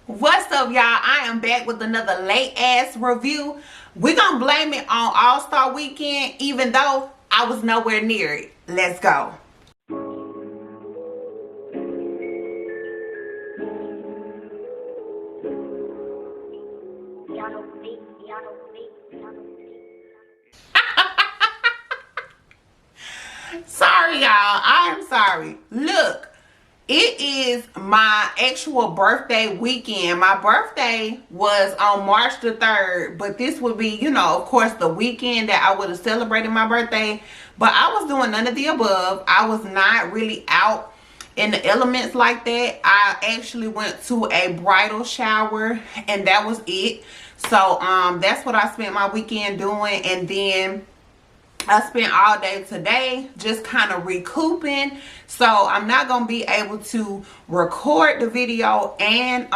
What's up, y'all? I am back with another late ass review. We're gonna blame it on All-Star Weekend, even though I was nowhere near it. Let's go. Sorry, y'all. I am sorry. Look, it is my actual birthday weekend. My birthday was on March the 3rd, but this would be, of course, the weekend that I would have celebrated my birthday. But I was doing none of the above. I was not really out in the elements like that. I actually went to a bridal shower, and that was it. So that's what I spent my weekend doing. And then I spent all day today just kind of recouping, so I'm not gonna be able to record the video and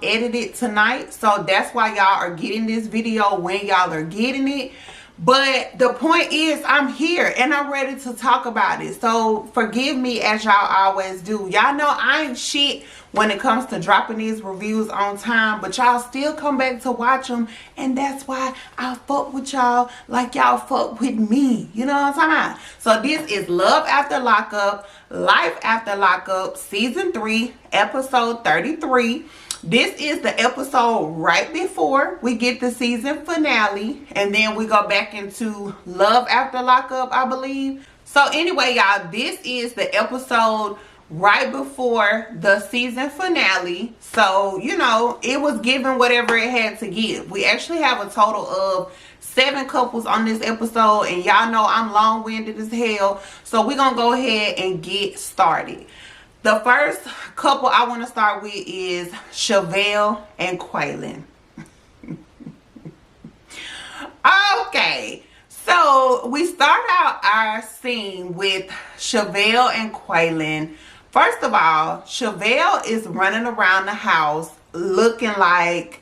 edit it tonight. So that's why y'all are getting this video when y'all are getting it. But the point is, I'm here and I'm ready to talk about it. So forgive me, as y'all always do. Y'all know I ain't shit when it comes to dropping these reviews on time, but y'all still come back to watch them, and that's why I fuck with y'all like y'all fuck with me. You know what I'm talking about? So this is Love After Lockup, Life After Lockup, Season 3, Episode 33. This is the episode right before we get the season finale, and then we go back into Love After Lockup, I believe. So anyway, y'all, this is the episode right before the season finale. So, it was given whatever it had to give. We actually have a total of 7 couples on this episode, and y'all know I'm long-winded as hell. So we're going to go ahead and get started. The first couple I want to start with is Chevelle and Quaylon. Okay, so we start out our scene with Chevelle and Quaylon. First of all, Chevelle is running around the house looking like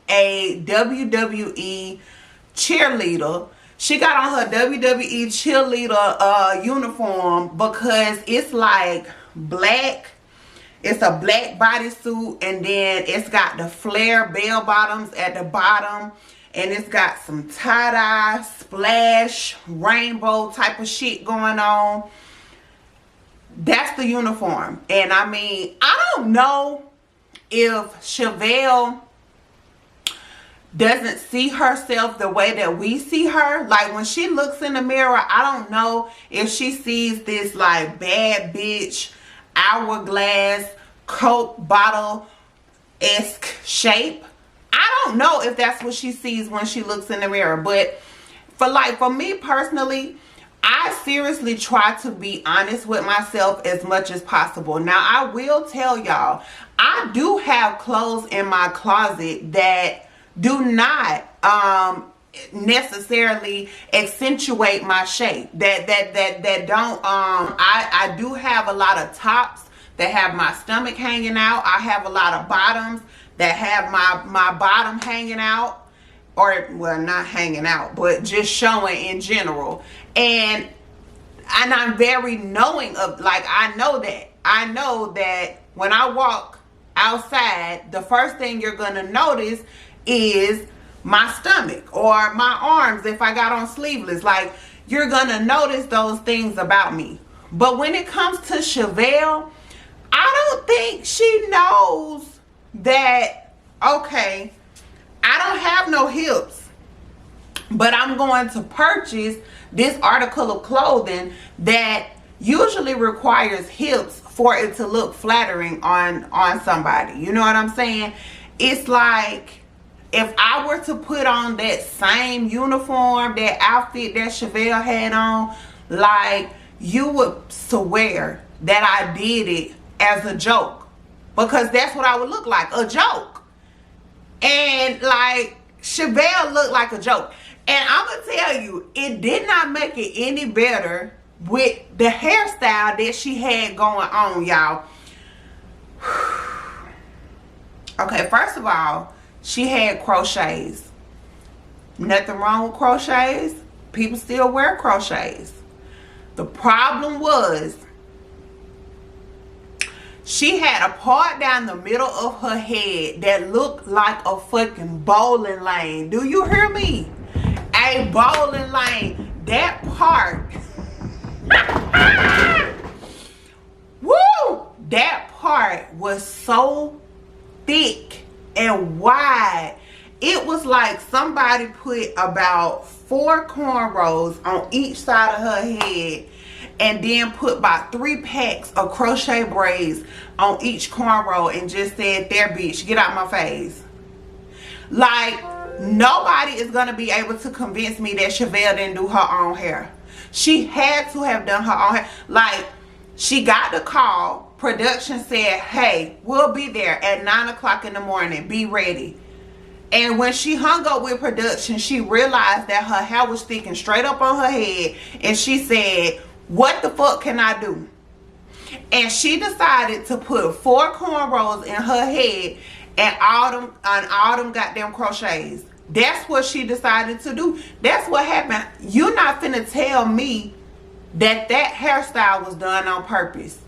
a WWE cheerleader. She got on her WWE cheerleader uniform because it's like black. It's a black bodysuit, and then it's got the flare bell bottoms at the bottom, and it's got some tie-dye splash rainbow type of shit going on. That's the uniform. And I mean, I don't know if Chevelle doesn't see herself the way that we see her. Like, when she looks in the mirror, I don't know if she sees this like bad bitch hourglass Coke bottle-esque shape. I don't know if that's what she sees when she looks in the mirror. But for me personally, I seriously try to be honest with myself as much as possible. Now, I will tell y'all, I do have clothes in my closet that do not necessarily accentuate my shape, that don't I do have a lot of tops that have my stomach hanging out. I have a lot of bottoms that have my bottom hanging out, or well, not hanging out, but just showing in general. And I'm very knowing of, like, I know that when I walk outside, the first thing you're gonna notice is my stomach or my arms if I got on sleeveless. Like, you're gonna notice those things about me. But when it comes to Chevelle, I don't think she knows that, okay, I don't have no hips, but I'm going to purchase this article of clothing that usually requires hips for it to look flattering on somebody. You know what I'm saying? It's like, if I were to put on that same uniform, that outfit that Chevelle had on, like, you would swear that I did it as a joke, because that's what I would look like, a joke. And like, Chevelle looked like a joke. And I'm gonna tell you, it did not make it any better with the hairstyle that she had going on, y'all. Okay, first of all, she had crochets. Nothing wrong with crochets. People still wear crochets. The problem was She had a part down the middle of her head that looked like a fucking bowling lane. Do you hear me? A bowling lane. That part. Woo! That part was so thick and wide. It was like somebody put about 4 cornrows on each side of her head and then put about 3 packs of crochet braids on each cornrow and just said, there, bitch, get out my face. Like, nobody is going to be able to convince me that Chevelle didn't do her own hair. She had to have done her own hair. Like, she got the call. Production said, hey, we'll be there at 9 o'clock in the morning. Be ready. And when she hung up with production, she realized that her hair was sticking straight up on her head. And she said, what the fuck can I do? And she decided to put 4 cornrows in her head and all them goddamn crochets. That's what she decided to do. That's what happened. You're not finna tell me that hairstyle was done on purpose.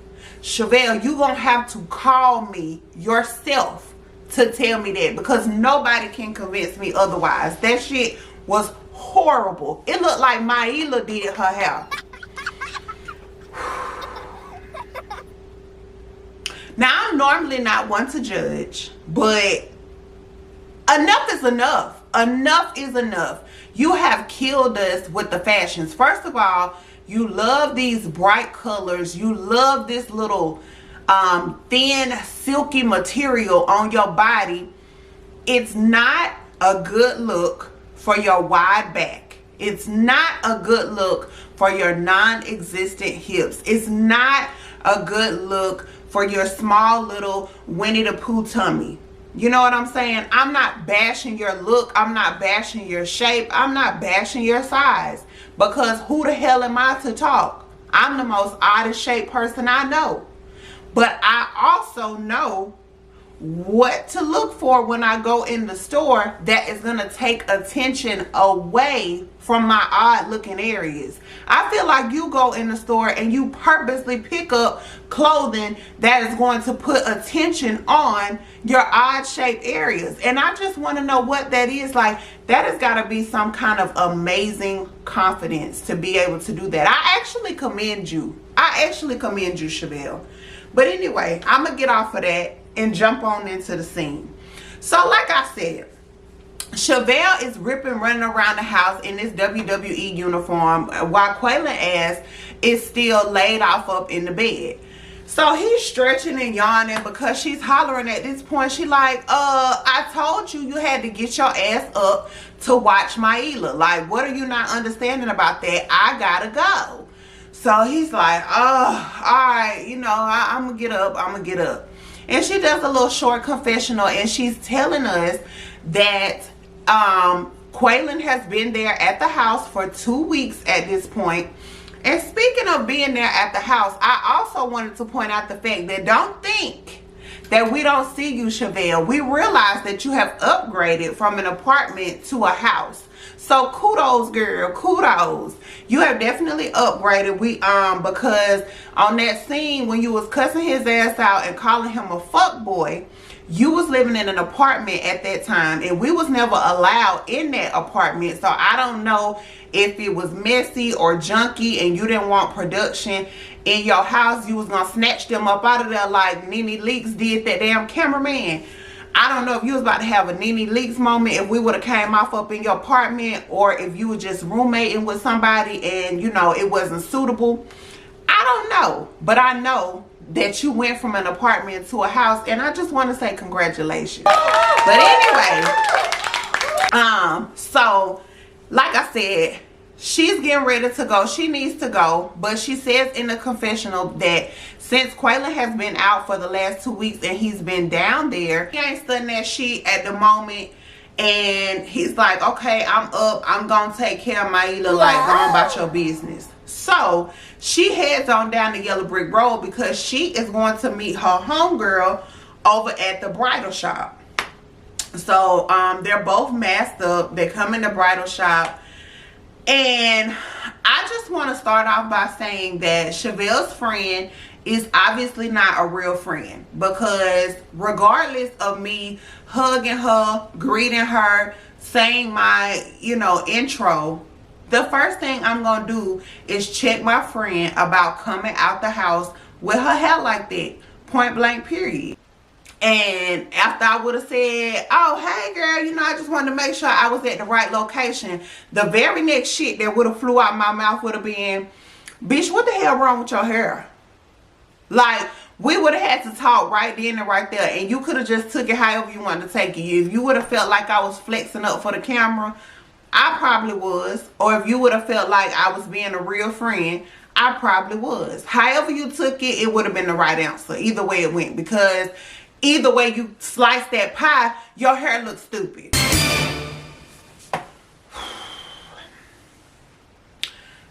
Chevelle, you gonna have to call me yourself to tell me that, because nobody can convince me otherwise. That shit was horrible. It looked like Maila did her hair. Now, I'm normally not one to judge, but enough is enough. Enough is enough. You have killed us with the fashions. First of all, you love these bright colors. You love this little thin silky material on your body. It's not a good look for your wide back. It's not a good look for your non-existent hips. It's not a good look for your small little Winnie the Pooh tummy. You know what I'm saying? I'm not bashing your look. I'm not bashing your shape. I'm not bashing your size, because who the hell am I to talk? I'm the most oddest shaped person I know. But I also know what to look for when I go in the store that is going to take attention away from my odd looking areas. I feel like you go in the store and you purposely pick up clothing that is going to put attention on your odd shaped areas. And I just want to know what that is. Like, that has got to be some kind of amazing confidence to be able to do that. I actually commend you. Chevelle. But anyway, I'm going to get off of that and jump on into the scene. So like I said, Chevelle is running around the house in this WWE uniform while Quaylon ass is still laid off up in the bed. So he's stretching and yawning because she's hollering at this point. She like, I told you had to get your ass up to watch Maila. Like, what are you not understanding about that? I gotta go. So he's like, oh, all right, you know, I'm gonna get up. And she does a little short confessional, and she's telling us that Quaylon has been there at the house for 2 weeks at this point. And speaking of being there at the house, I also wanted to point out the fact that don't think that we don't see you, Chevelle. We realize that you have upgraded from an apartment to a house. So kudos, girl, kudos. You have definitely upgraded. Because on that scene when you was cussing his ass out and calling him a fuck boy, you was living in an apartment at that time, and we was never allowed in that apartment. So I don't know if it was messy or junky and you didn't want production in your house. You was gonna snatch them up out of there like Nene Leakes did that damn cameraman. I don't know if you was about to have a Nene Leakes moment if we would have came off up in your apartment, or if you were just roommating with somebody and, you know, it wasn't suitable. I don't know. But I know that you went from an apartment to a house, and I just want to say congratulations. But anyway, so like I said, she's getting ready to go. She needs to go, but she says in the confessional that since Quaylon has been out for the last 2 weeks and he's been down there, he ain't studying that shit at the moment. And he's like, okay, I'm up, I'm gonna take care of Maila, like, go on about your business. So she heads on down the Yellow Brick Road because she is going to meet her homegirl over at the bridal shop. So they're both masked up. They come in the bridal shop, and I just want to start off by saying that Chevelle's friend is obviously not a real friend, because regardless of me hugging her, greeting her, saying my, you know, intro, the first thing I'm gonna do is check my friend about coming out the house with her hair like that, point blank period. And after I would have said, oh, hey girl, you know, I just wanted to make sure I was at the right location, the very next shit that would have flew out my mouth would have been, bitch, what the hell wrong with your hair? Like, we would have had to talk right then and right there, and you could have just took it however you wanted to take it. If you would have felt like I was flexing up for the camera, I probably was. Or if you would have felt like I was being a real friend, I probably was. However you took it, it would have been the right answer. Either way it went, because either way you slice that pie, your hair looks stupid.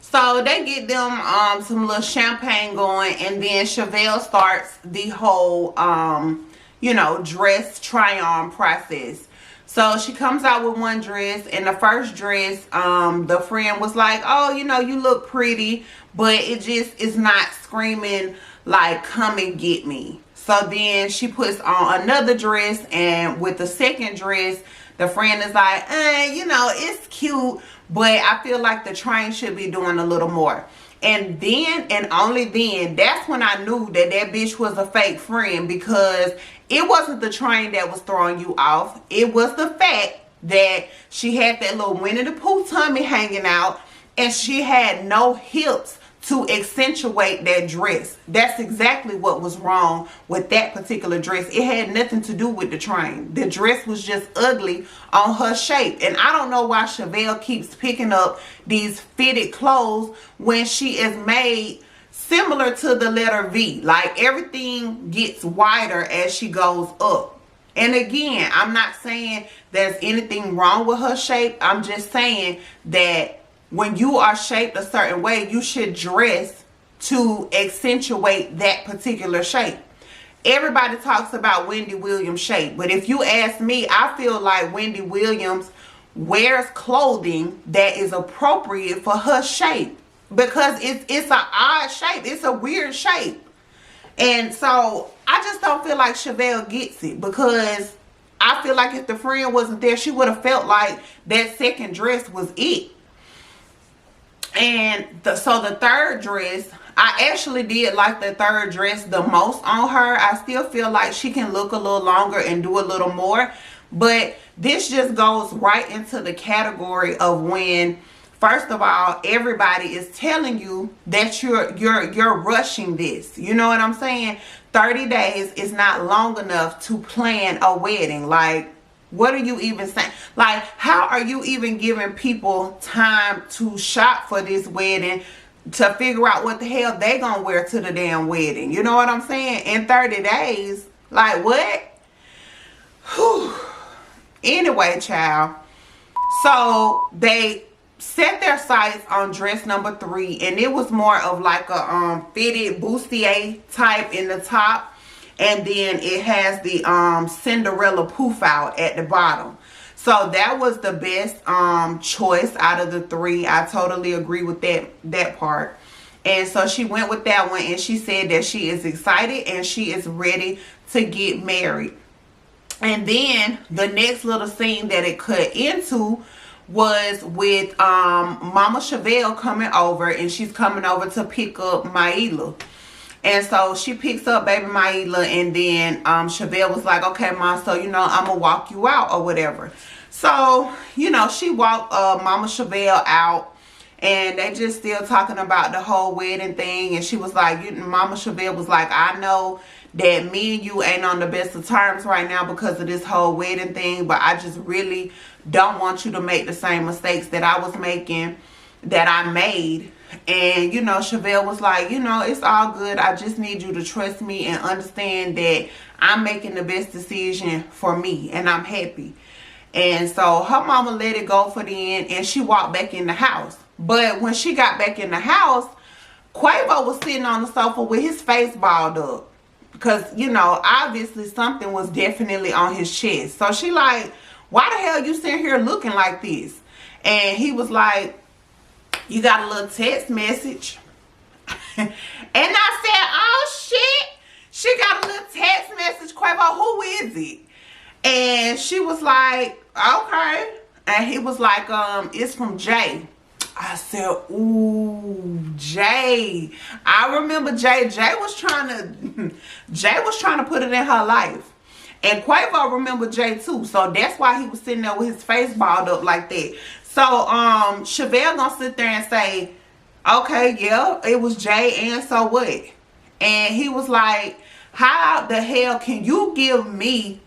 So they get them some little champagne going, and then Chevelle starts the whole you know, dress try on process. So she comes out with one dress, and the first dress, the friend was like, oh, you know, you look pretty, but it just is not screaming like, come and get me. So then she puts on another dress, and with the second dress, the friend is like, you know, it's cute, but I feel like the train should be doing a little more. And then, and only then, that's when I knew that that bitch was a fake friend, because it wasn't the train that was throwing you off. It was the fact that she had that little Winnie the Pooh tummy hanging out, and she had no hips to accentuate that dress. That's exactly what was wrong with that particular dress. It had nothing to do with the train. The dress was just ugly on her shape. And I don't know why Chevelle keeps picking up these fitted clothes when she is made similar to the letter V. Like, everything gets wider as she goes up. And again, I'm not saying there's anything wrong with her shape. I'm just saying that when you are shaped a certain way, you should dress to accentuate that particular shape. Everybody talks about Wendy Williams' shape, but if you ask me, I feel like Wendy Williams wears clothing that is appropriate for her shape, because it's an odd shape. It's a weird shape. And so I just don't feel like Chevelle gets it, because I feel like if the friend wasn't there, she would have felt like that second dress was it. And so the third dress, I actually did like the third dress the most on her. I still feel like she can look a little longer and do a little more. But this just goes right into the category of when, first of all, everybody is telling you that you're rushing this. You know what I'm saying? 30 days is not long enough to plan a wedding. Like, what are you even saying? Like, how are you even giving people time to shop for this wedding, to figure out what the hell they gonna wear to the damn wedding? You know what I'm saying? In 30 days? Like, what? Whew. Anyway, child. So they set their sights on dress number 3, and it was more of like a fitted bustier type in the top. And then it has the Cinderella poof out at the bottom. So that was the best choice out of the 3. I totally agree with that part. And so she went with that one, and she said that she is excited and she is ready to get married. And then the next little scene that it cut into was with Mama Chevelle coming over, and she's coming over to pick up Maila. And so she picks up baby Maila, and then Chevelle was like, okay, Mom, so, you know, I'm going to walk you out or whatever. So, you know, she walked Mama Chevelle out, and they just still talking about the whole wedding thing. And she was like, Mama Chevelle was like, I know that me and you ain't on the best of terms right now because of this whole wedding thing, but I just really don't want you to make the same mistakes that I was making, that I made. And, you know, Chevelle was like, you know, it's all good. I just need you to trust me and understand that I'm making the best decision for me, and I'm happy. And so her mama let it go for the end, and she walked back in the house. But when she got back in the house, Quavo was sitting on the sofa with his face balled up, because, you know, obviously something was definitely on his chest. So she like, why the hell you sitting here looking like this? And he was like, you got a little text message. And I said, oh shit. She got a little text message, Quavo, who is it? And she was like, okay. And he was like, it's from Jay. I said, ooh, Jay. I remember Jay. Jay was trying to put it in her life. And Quavo remembered Jay too. So that's why he was sitting there with his face balled up like that. So Chevelle gonna sit there and say, okay, yeah, it was Jay, and so what? And he was like, how the hell can you give me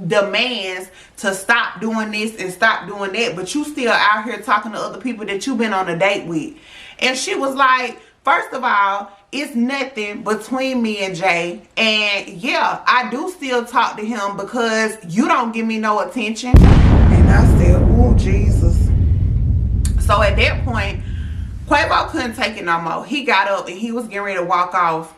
demands to stop doing this and stop doing that, but you still out here talking to other people that you've been on a date with? And she was like, first of all, it's nothing between me and Jay, and yeah, I do still talk to him because you don't give me no attention. And I said, oh Jesus. So at that point, Quavo couldn't take it no more. He got up and he was getting ready to walk off.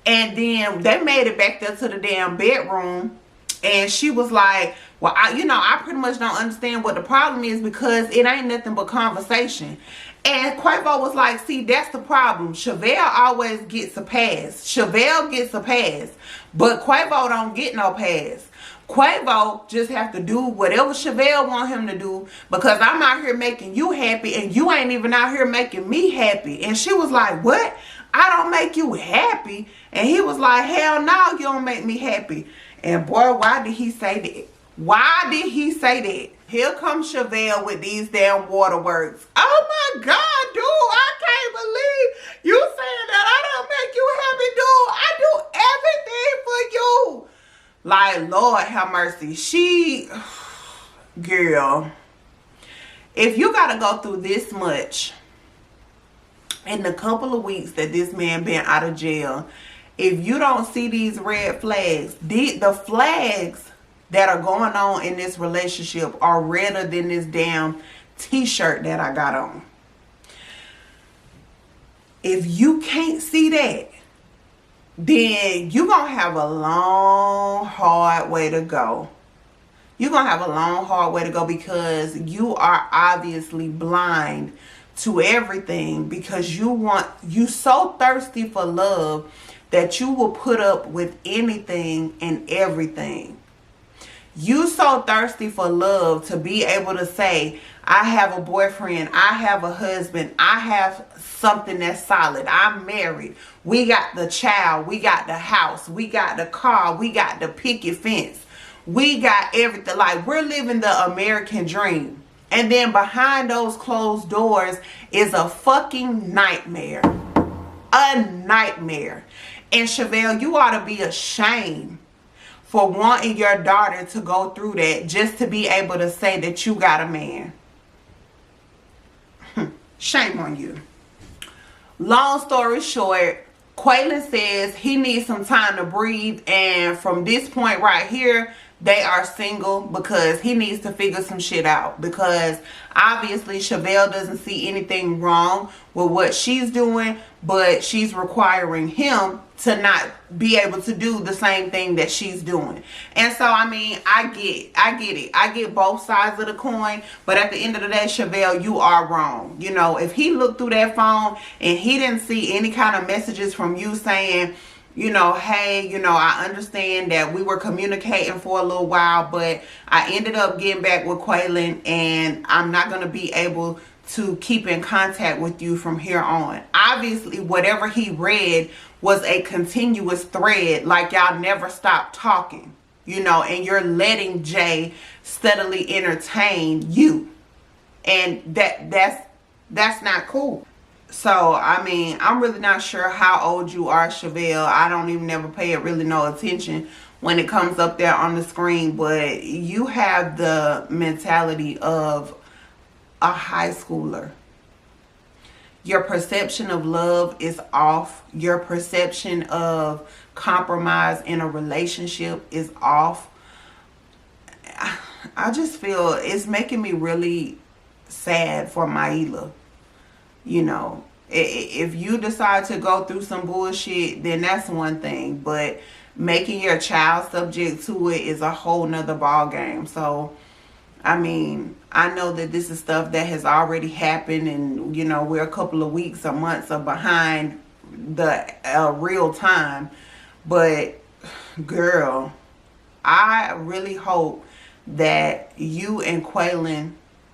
And then they made it back there to the damn bedroom. And she was like, well, I pretty much don't understand what the problem is because it ain't nothing but conversation. And Quavo was like, see, that's the problem. Chevelle always gets a pass. Chevelle gets a pass. But Quavo don't get no pass. Quavo just have to do whatever Chevelle want him to do because I'm out here making you happy and you ain't even out here making me happy. And she was like, what? I don't make you happy? And he was like, hell no, you don't make me happy. And boy, why did he say that? Why did he say that? Here comes Chevelle with these damn waterworks. Oh my God, dude, I can't believe you saying that I don't make you happy, dude. I do everything for you. Like, Lord have mercy. Girl, if you gotta go through this much in the couple of weeks that this man been out of jail, if you don't see these red flags, the flags that are going on in this relationship are redder than this damn t-shirt that I got on. If you can't see that, then you're going to have a long, hard way to go. You're going to have a long, hard way to go because you are obviously blind to everything because you so thirsty for love that you will put up with anything and everything. You so thirsty for love to be able to say, I have a boyfriend, I have a husband, I have something that's solid, I'm married, we got the child, we got the house, we got the car, we got the picket fence, we got everything. Like, we're living the American dream. And then behind those closed doors is a fucking nightmare. A nightmare. And Chevelle, you ought to be ashamed for wanting your daughter to go through that just to be able to say that you got a man. Shame on you. Long story short, Quaylen says he needs some time to breathe, and from this point right here, they are single because he needs to figure some shit out, because obviously Chevelle doesn't see anything wrong with what she's doing, but she's requiring him to not be able to do the same thing that she's doing. And so, I mean, I get it. I get both sides of the coin, but at the end of the day, Chevelle, you are wrong. You know, if he looked through that phone and he didn't see any kind of messages from you saying, you know, hey, you know, I understand that we were communicating for a little while, but I ended up getting back with Quaylen and I'm not going to be able to keep in contact with you from here on. Obviously, whatever he read was a continuous thread, like y'all never stopped talking, you know, and you're letting Jay steadily entertain you. And that's not cool. So, I mean, I'm really not sure how old you are, Chevelle. I don't even ever pay it really no attention when it comes up there on the screen. But you have the mentality of a high schooler. Your perception of love is off. Your perception of compromise in a relationship is off. I just feel it's making me really sad for Maila. You know, if you decide to go through some bullshit, then that's one thing. But making your child subject to it is a whole nother ball game. So, I mean, I know that this is stuff that has already happened, and, you know, we're a couple of weeks or months or behind the real time. But girl, I really hope that you and Quaylon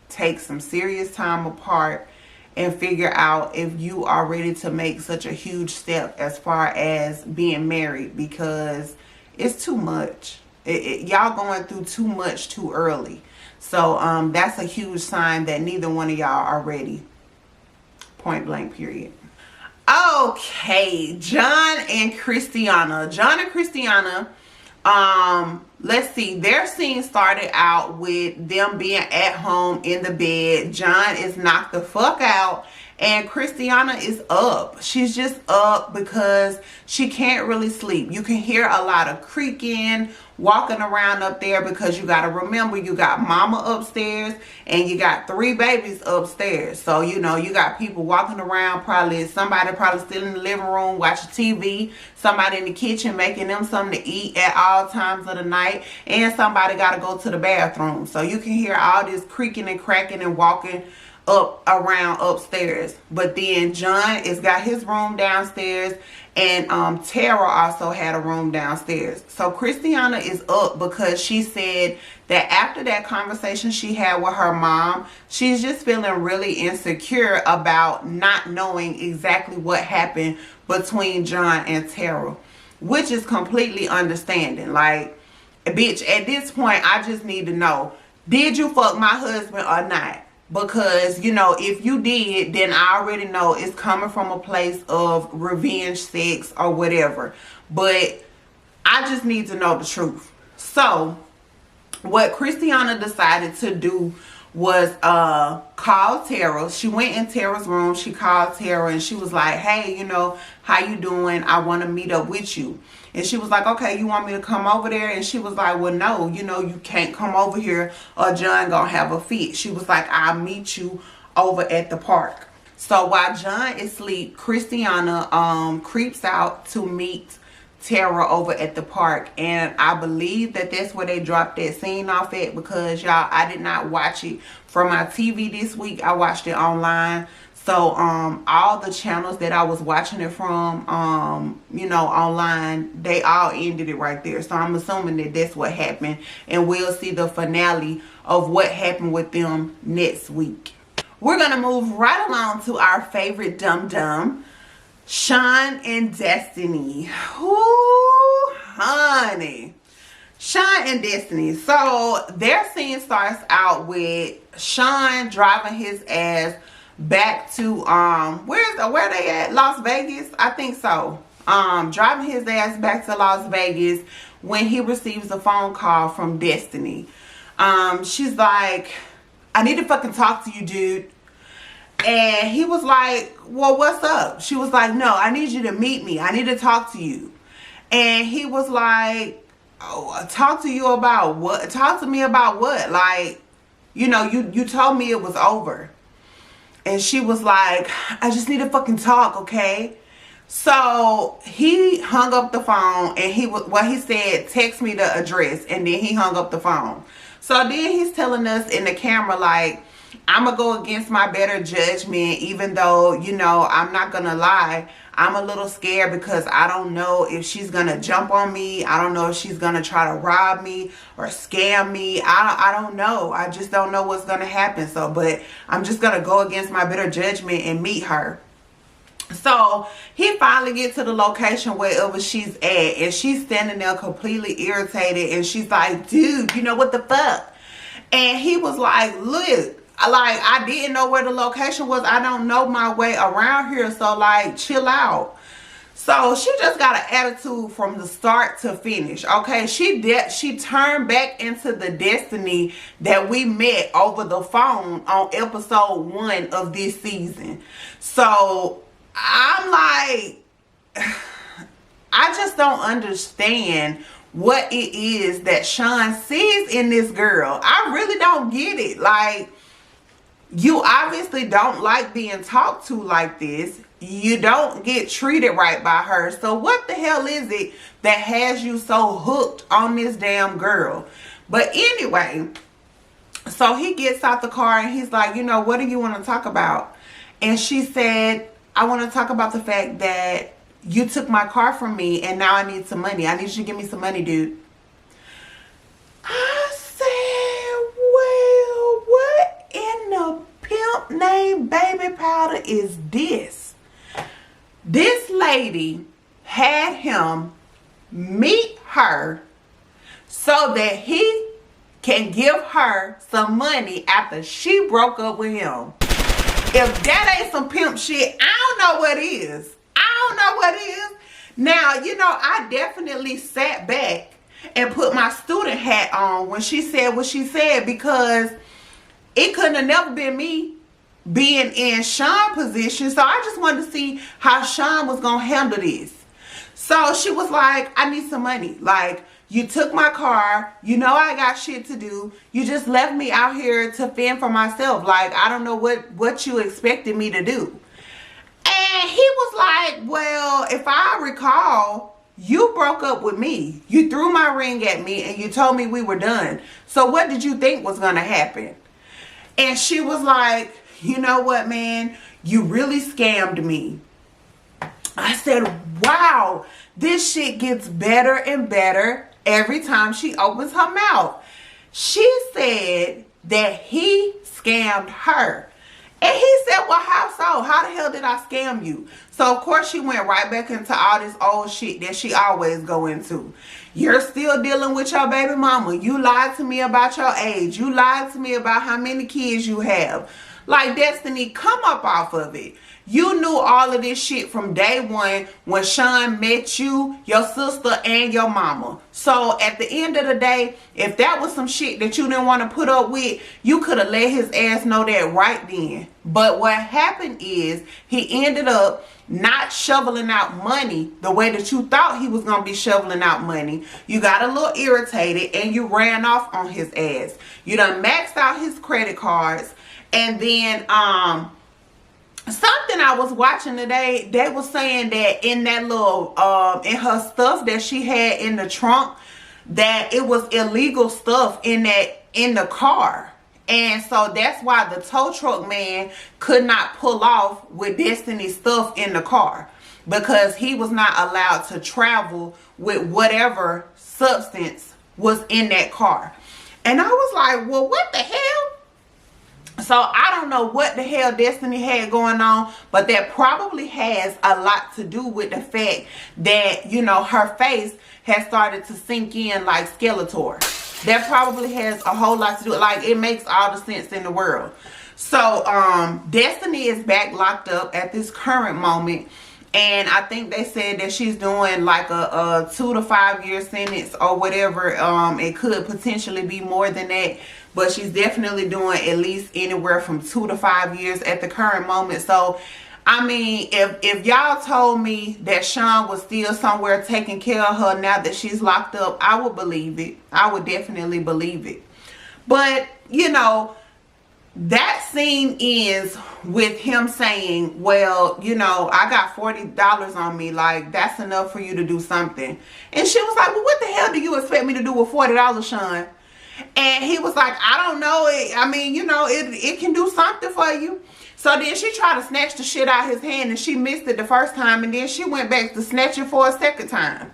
take some serious time apart and figure out if you are ready to make such a huge step as far as being married, because it's too much. Y'all going through too much too early. So that's a huge sign that neither one of y'all are ready. Point blank, period. Okay, John and Christiana. John and Christiana, let's see, their scene started out with them being at home in the bed. John is knocked the fuck out and Christiana is up. She's just up because she can't really sleep. You can hear a lot of creaking, walking around up there, because you got to remember, you got mama upstairs and you got 3 babies upstairs. So, you know, you got people walking around, somebody still in the living room watching TV, somebody in the kitchen making them something to eat at all times of the night, and somebody got to go to the bathroom. So you can hear all this creaking and cracking and walking up around upstairs. But then John has got his room downstairs, and Tara also had a room downstairs. So Christiana is up because she said that after that conversation she had with her mom, she's just feeling really insecure about not knowing exactly what happened between John and Tara, which is completely understanding. Like, bitch, at this point I just need to know, did you fuck my husband or not? Because, you know, if you did, then I already know it's coming from a place of revenge sex or whatever. But I just need to know the truth. So what Christiana decided to do was call Tara. She went in Tara's room. She called Tara and she was like, hey, you know, how you doing? I want to meet up with you. And she was like, okay, you want me to come over there? And she was like, well, no, you know, you can't come over here or John gonna have a fit. She was like, I'll meet you over at the park. So while John is asleep, Christiana creeps out to meet Tara over at the park. And I believe that that's where they dropped that scene off at, because y'all, I did not watch it from my TV this week. I watched it online. So all the channels that I was watching it from, you know, online, they all ended it right there. So I'm assuming that that's what happened, and we'll see the finale of what happened with them next week. We're gonna move right along to our favorite dum-dum, Sean and Destiny. Ooh, honey. Sean and Destiny. So their scene starts out with Sean driving his ass back to where they at? Las Vegas? I think so. Driving his ass back to Las Vegas when he receives a phone call from Destiny. She's like, I need to fucking talk to you, dude. And he was like, well, what's up? She was like, no, I need you to meet me. I need to talk to you. And he was like, oh, talk to you about what? Talk to me about what? Like, you know, you told me it was over. And she was like, I just need to fucking talk, okay? So he hung up the phone and he said, text me the address, and then he hung up the phone. So then he's telling us in the camera, like, I'm gonna go against my better judgment, even though, you know, I'm not gonna lie, I'm a little scared because I don't know if she's gonna jump on me. I don't know if she's gonna try to rob me or scam me. I don't know. I just don't know what's gonna happen. So, but I'm just gonna go against my better judgment and meet her. So he finally gets to the location wherever she's at, and she's standing there completely irritated, and she's like, dude, you know what the fuck? And he was like, look, like, I didn't know where the location was. I don't know my way around here. So, like, chill out. So she just got an attitude from the start to finish. Okay, she turned back into the Destiny that we met over the phone on episode 1 of this season. So I'm like, I just don't understand what it is that Sean sees in this girl. I really don't get it. Like, you obviously don't like being talked to like this. You don't get treated right by her. So what the hell is it that has you so hooked on this damn girl? But anyway, so he gets out the car and he's like, you know, what do you want to talk about? And she said, I want to talk about the fact that you took my car from me and now I need some money. I need you to give me some money, dude. I said, well, what in the pimp named Baby Powder is this? This lady had him meet her so that he can give her some money after she broke up with him. If that ain't some pimp shit, I don't know what is. I don't know what is. Now, you know, I definitely sat back and put my student hat on when she said what she said, because it couldn't have never been me being in Sean's position. So I just wanted to see how Sean was going to handle this. So she was like, I need some money. Like, you took my car. You know I got shit to do. You just left me out here to fend for myself. Like, I don't know what you expected me to do. And he was like, well, if I recall, you broke up with me. You threw my ring at me and you told me we were done. So what did you think was going to happen? And she was like, you know what, man? You really scammed me. I said, wow, this shit gets better and better every time she opens her mouth. She said that he scammed her. And he said, well, how so? How the hell did I scam you? So, of course, she went right back into all this old shit that she always go into. You're still dealing with your baby mama. You lied to me about your age. You lied to me about how many kids you have. Like, Destiny, come up off of it. You knew all of this shit from day one when Sean met you, your sister, and your mama. So at the end of the day, if that was some shit that you didn't want to put up with, you could have let his ass know that right then. But what happened is he ended up not shoveling out money the way that you thought he was going to be shoveling out money. You got a little irritated and you ran off on his ass. You done maxed out his credit cards. And then, something I was watching today, they was saying that in that little, in her stuff that she had in the trunk, that it was illegal stuff in the car. And so that's why the tow truck man could not pull off with Destiny's stuff in the car, because he was not allowed to travel with whatever substance was in that car. And I was like, well, what the hell? So I don't know what the hell Destiny had going on, but that probably has a lot to do with the fact that, you know, her face has started to sink in like Skeletor. That probably has a whole lot to do with, like, it makes all the sense in the world. So Destiny is back locked up at this current moment. And I think they said that she's doing like a 2 to 5 year sentence or whatever. It could potentially be more than that, but she's definitely doing at least anywhere from 2 to 5 years at the current moment. So, I mean, if y'all told me that Sean was still somewhere taking care of her now that she's locked up, I would believe it. I would definitely believe it. But, you know, that scene ends with him saying, well, you know, I got $40 on me. Like, that's enough for you to do something. And she was like, well, what the hell do you expect me to do with $40, Sean? And he was like, I don't know. I mean, you know, it can do something for you. So then she tried to snatch the shit out of his hand, and she missed it the first time. And then she went back to snatch it for a second time.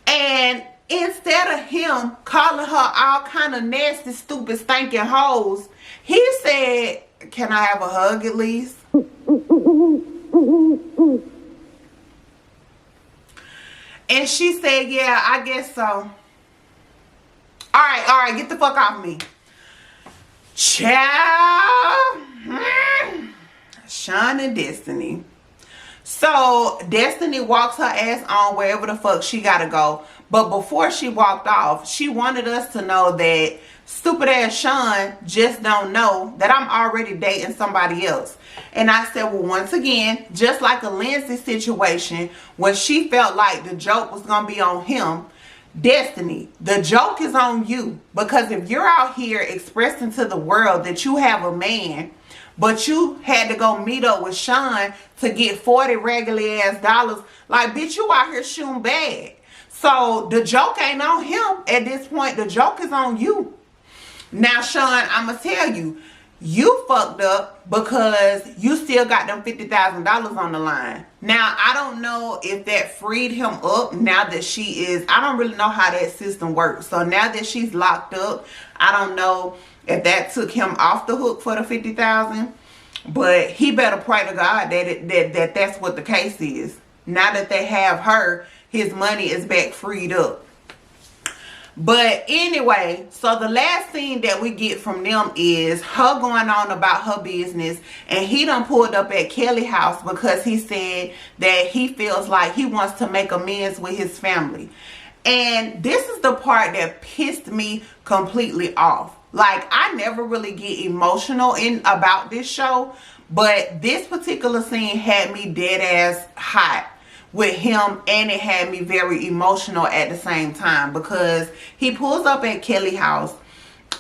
And instead of him calling her all kind of nasty, stupid, stinking hoes, he said, can I have a hug at least? And she said, yeah, I guess so. All right, get the fuck off me. Child. Sean and Destiny. So Destiny walks her ass on wherever the fuck she gotta go. But before she walked off, she wanted us to know that stupid ass Sean just don't know that I'm already dating somebody else. And I said, well, once again, just like a Lindsay situation, when she felt like the joke was gonna be on him, Destiny, the joke is on you. Because if you're out here expressing to the world that you have a man, but you had to go meet up with Sean to get 40 regular ass dollars, like, bitch, you out here shooting bad. So the joke ain't on him at this point. The joke is on you. Now, Sean, I'm going to tell you, You fucked up because you still got them $50,000 on the line. Now, I don't know if that freed him up now that she is, I don't really know how that system works. So now that she's locked up, I don't know if that took him off the hook for the $50,000. But he better pray to God that that's what the case is. Now that they have her, his money is back freed up. But anyway, so the last scene that we get from them is her going on about her business, and he done pulled up at Kelly's house because he said that he feels like he wants to make amends with his family. And this is the part that pissed me completely off. Like, I never really get emotional about this show, but this particular scene had me dead ass hot with him, and it had me very emotional at the same time, because he pulls up at Kelly's house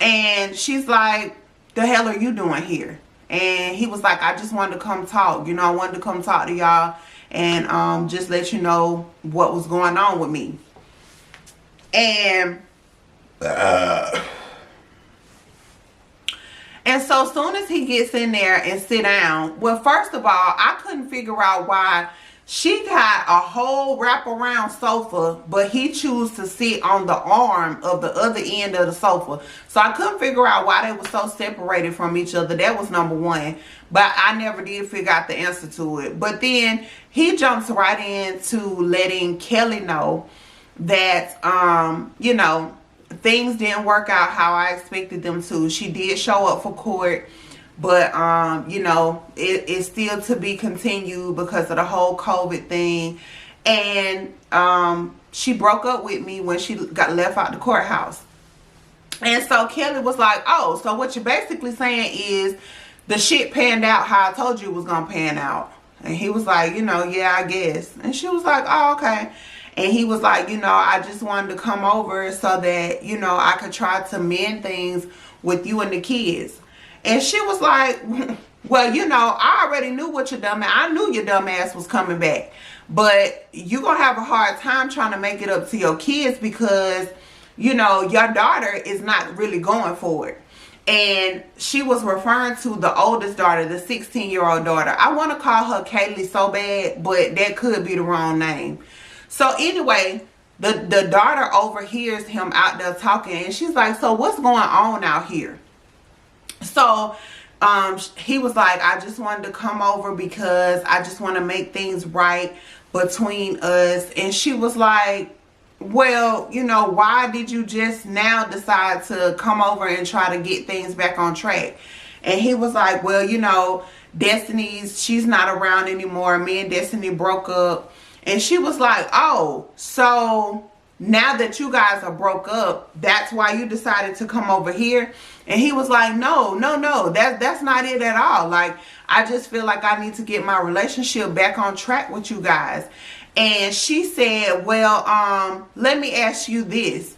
and she's like, the hell are you doing here? And he was like, I just wanted to come talk. You know, I wanted to come talk to y'all and just let you know what was going on with me. And so soon as he gets in there and sit down, well, first of all, I couldn't figure out why she got a whole wraparound sofa, but he chose to sit on the arm of the other end of the sofa. So I couldn't figure out why they were so separated from each other. That was number one. But I never did figure out the answer to it. But then he jumps right into letting Kelly know that, you know, things didn't work out how I expected them to. She did show up for court, but you know, it's still to be continued because of the whole COVID thing. And she broke up with me when she got left out the courthouse. And so Kelly was like, oh, so what you're basically saying is the shit panned out how I told you it was gonna pan out. And he was like, you know, yeah, I guess. And she was like, oh, okay. And he was like, you know, I just wanted to come over so that, you know, I could try to mend things with you and the kids. And she was like, well, you know, I already knew what your dumb ass, I knew your dumb ass was coming back. But you're going to have a hard time trying to make it up to your kids because, you know, your daughter is not really going for it. And she was referring to the oldest daughter, the 16-year-old daughter. I want to call her Kaylee so bad, but that could be the wrong name. So anyway, the daughter overhears him out there talking, and she's like, so what's going on out here? So he was like, I just wanted to come over because I just want to make things right between us. And she was like, well, you know, why did you just now decide to come over and try to get things back on track? And he was like, well, you know, she's not around anymore. Me and Destiny broke up. And she was like, oh, so now that you guys are broke up, that's why you decided to come over here? And he was like, no, that's not it at all. Like, I just feel like I need to get my relationship back on track with you guys. And she said, well, let me ask you this.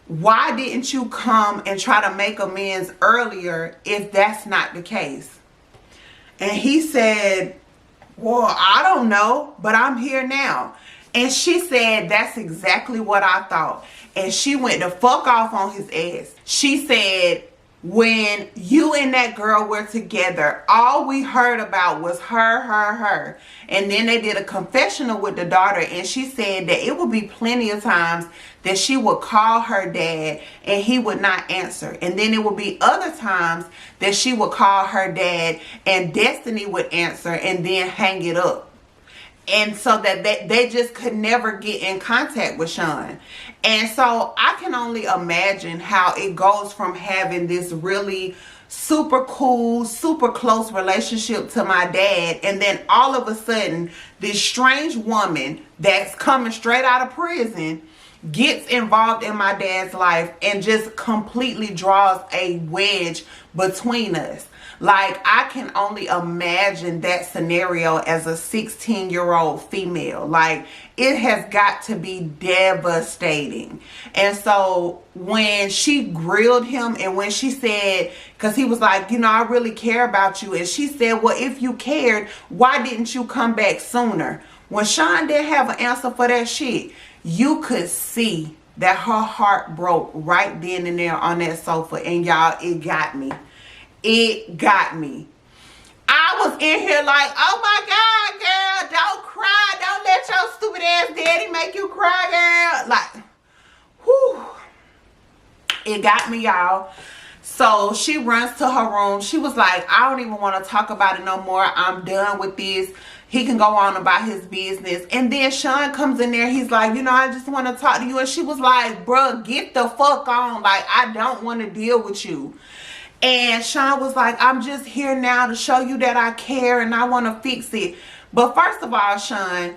Why didn't you come and try to make amends earlier if that's not the case? And he said, well, I don't know, but I'm here now. And she said, that's exactly what I thought. And she went the fuck off on his ass. She said, when you and that girl were together, all we heard about was her. And then they did a confessional with the daughter, and she said that it would be plenty of times that she would call her dad and he would not answer. And then it would be other times that she would call her dad and Destiny would answer and then hang it up. And so that they just could never get in contact with Sean. And so I can only imagine how it goes from having this really super cool, super close relationship to my dad, and then all of a sudden this strange woman that's coming straight out of prison gets involved in my dad's life and just completely draws a wedge between us. Like, I can only imagine that scenario as a 16-year-old female. Like, it has got to be devastating. And so when she grilled him and when she said, because he was like, you know, I really care about you. And she said, well, if you cared, why didn't you come back sooner? When Sean didn't have an answer for that shit, you could see that her heart broke right then and there on that sofa. And y'all, it got me. It got me. I was in here like, oh my God, girl, don't cry. Don't let your stupid ass daddy make you cry, girl. Like, whew. It got me, y'all. So she runs to her room. She was like, I don't even want to talk about it no more. I'm done with this. He can go on about his business. And then Sean comes in there. He's like, you know, I just want to talk to you. And she was like, bruh, get the fuck on. Like, I don't want to deal with you. And Sean was like, I'm just here now to show you that I care and I want to fix it. But first of all, Sean,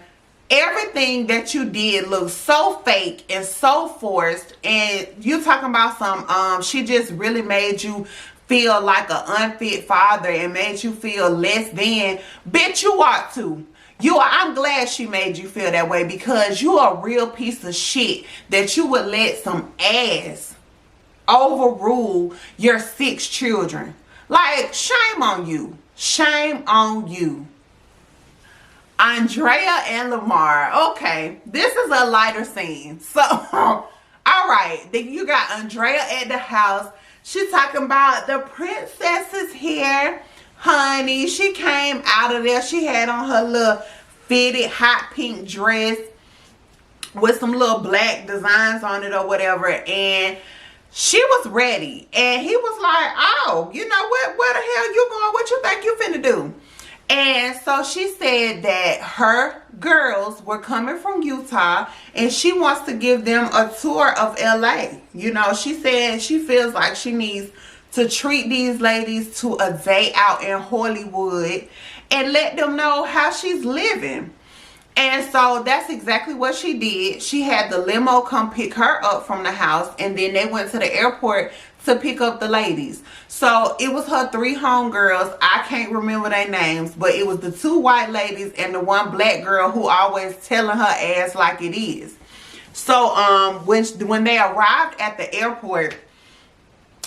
everything that you did looks so fake and so forced. And you talking about some, she just really made you feel like an unfit father and made you feel less than. Bitch, you ought to. I'm glad she made you feel that way, because you a real piece of shit that you would let some ass overrule your 6 children. Like, shame on you. Shame on you. Andrea and Lamar. Okay, this is a lighter scene. So, all right, then you got Andrea at the house. She's talking about the princess is here, honey. She came out of there. She had on her little fitted hot pink dress with some little black designs on it or whatever, and she was ready. And he was like, oh, you know what? Where the hell you going? What you think you finna do? And so she said that her girls were coming from Utah and she wants to give them a tour of LA. You know, she said she feels like she needs to treat these ladies to a day out in Hollywood and let them know how she's living. And so that's exactly what she did. She had the limo come pick her up from the house, and then they went to the airport to pick up the ladies. So it was her 3 homegirls. I can't remember their names, but it was the 2 white ladies and the 1 black girl who always telling her ass like it is. So when they arrived at the airport,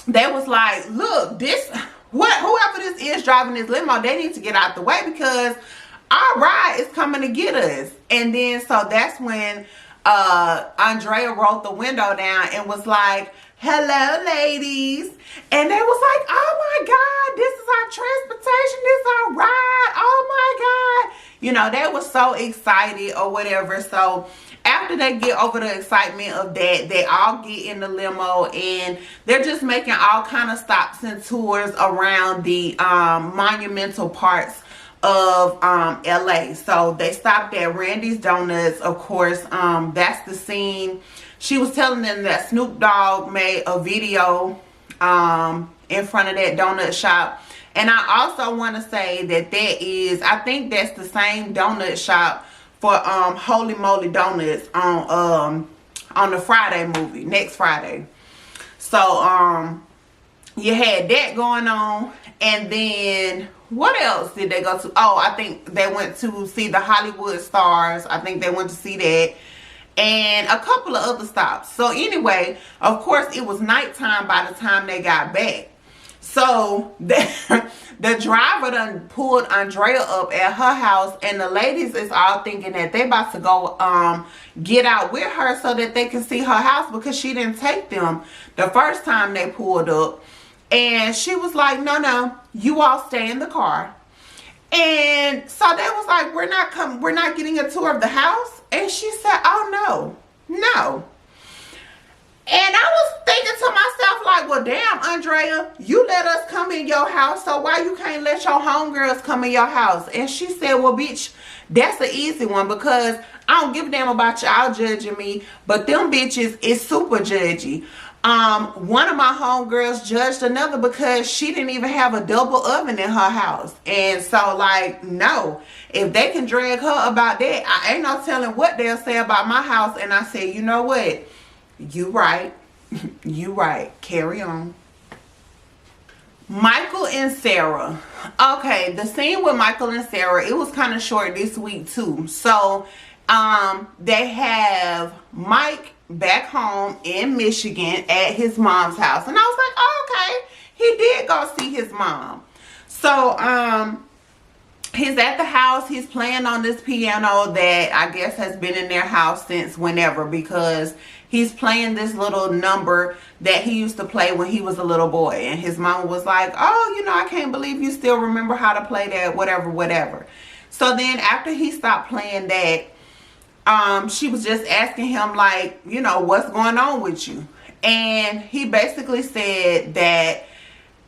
they was like, look, whoever this is driving this limo, they need to get out the way because our ride is coming to get us. And then so that's when Andrea rolled the window down and was like, hello ladies. And they was like, oh my God, this is our transportation, this is our ride, oh my God. You know, they were so excited or whatever. So after they get over the excitement of that, they all get in the limo and they're just making all kind of stops and tours around the monumental parts of LA. So they stopped at Randy's Donuts, of course. That's the scene. She was telling them that Snoop Dogg made a video in front of that donut shop. And I also want to say that I think that's the same donut shop for Holy Moly Donuts on the Friday movie, next Friday. So you had that going on. And then what else did they go to? Oh, I think they went to see the Hollywood Stars. I think they went to see that. And a couple of other stops. So anyway, of course, it was nighttime by the time they got back. So the driver done pulled Andrea up at her house, and the ladies is all thinking that they about to go get out with her so that they can see her house, because she didn't take them the first time they pulled up. And she was like, no, you all stay in the car. And so they was like, we're not getting a tour of the house. And she said, oh no. And I was thinking to myself, like, well, damn, Andrea, you let us come in your house, so why you can't let your homegirls come in your house? And she said, well, bitch, that's an easy one, because I don't give a damn about y'all judging me, but them bitches is super judgy. One of my homegirls judged another because she didn't even have a double oven in her house. And so, like, no, if they can drag her about that, I ain't no telling what they'll say about my house. And I said, you know what? You right. You right. Carry on. Michael and Sarah. Okay, the scene with Michael and Sarah, it was kind of short this week too. So, they have Mike back home in Michigan at his mom's house. And I was like, oh, okay. He did go see his mom. So, he's at the house. He's playing on this piano that I guess has been in their house since whenever, because he's playing this little number that he used to play when he was a little boy. And his mama was like, oh, you know, I can't believe you still remember how to play that, whatever, whatever. So then after he stopped playing that, she was just asking him, like, you know, what's going on with you? And he basically said that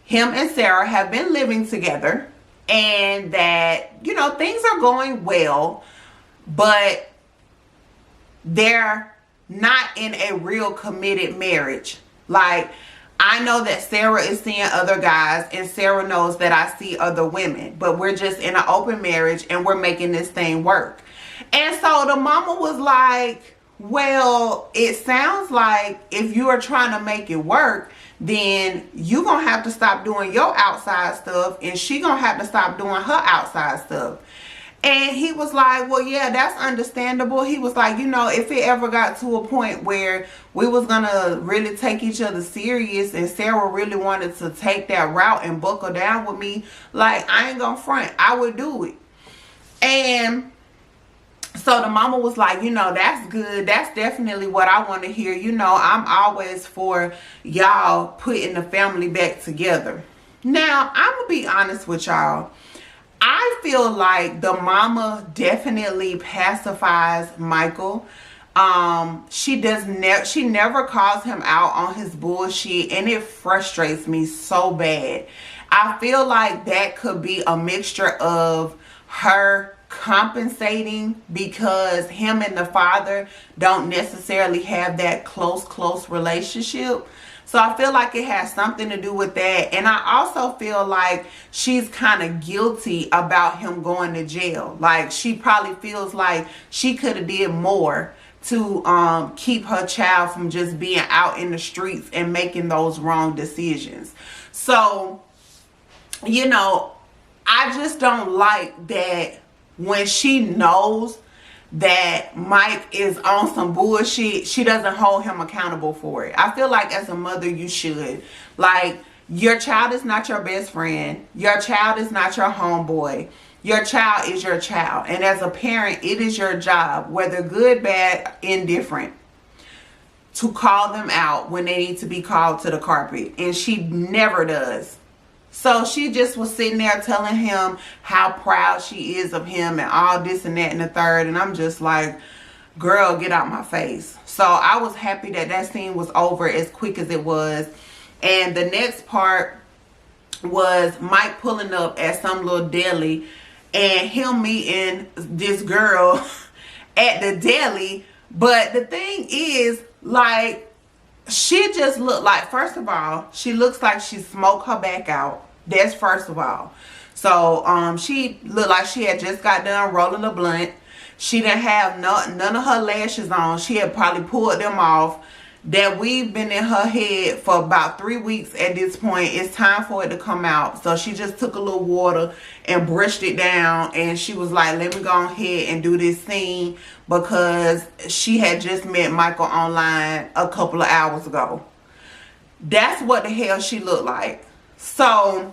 him and Sarah have been living together and that, you know, things are going well, but they're not in a real committed marriage. Like, I know that Sarah is seeing other guys and Sarah knows that I see other women, but we're just in an open marriage and we're making this thing work. And so the mama was like, well, it sounds like if you are trying to make it work, then you gonna have to stop doing your outside stuff and she gonna have to stop doing her outside stuff. And he was like, well, yeah, that's understandable. He was like, you know, if it ever got to a point where we was gonna really take each other serious and Sarah really wanted to take that route and buckle down with me, like, I ain't gonna front, I would do it. And so the mama was like, you know, that's good. That's definitely what I want to hear. You know, I'm always for y'all putting the family back together. Now, I'm going to be honest with y'all. I feel like the mama definitely pacifies Michael. She never calls him out on his bullshit, and it frustrates me so bad. I feel like that could be a mixture of her compensating because him and the father don't necessarily have that close relationship. So I feel like it has something to do with that. And I also feel like she's kind of guilty about him going to jail. Like, she probably feels like she could have did more to keep her child from just being out in the streets and making those wrong decisions. So, you know, I just don't like that when she knows that Mike is on some bullshit, she doesn't hold him accountable for it. I feel like as a mother, you should. Like, your child is not your best friend. Your child is not your homeboy. Your child is your child. And as a parent, it is your job, whether good, bad, indifferent, to call them out when they need to be called to the carpet. And she never does. So she just was sitting there telling him how proud she is of him and all this and that and the third. And I'm just like, girl, get out my face. So I was happy that that scene was over as quick as it was. And the next part was Mike pulling up at some little deli and him meeting this girl at the deli. But the thing is, like, she just looked like, first of all, she looks like she smoked her back out. That's first of all. So she looked like she had just got done rolling a blunt. She didn't have none of her lashes on. She had probably pulled them off. That we've been in her head for about 3 weeks at this point. It's time for it to come out. So she just took a little water and brushed it down. And she was like, let me go ahead and do this scene. Because she had just met Michael online a couple of hours ago. That's what the hell she looked like. So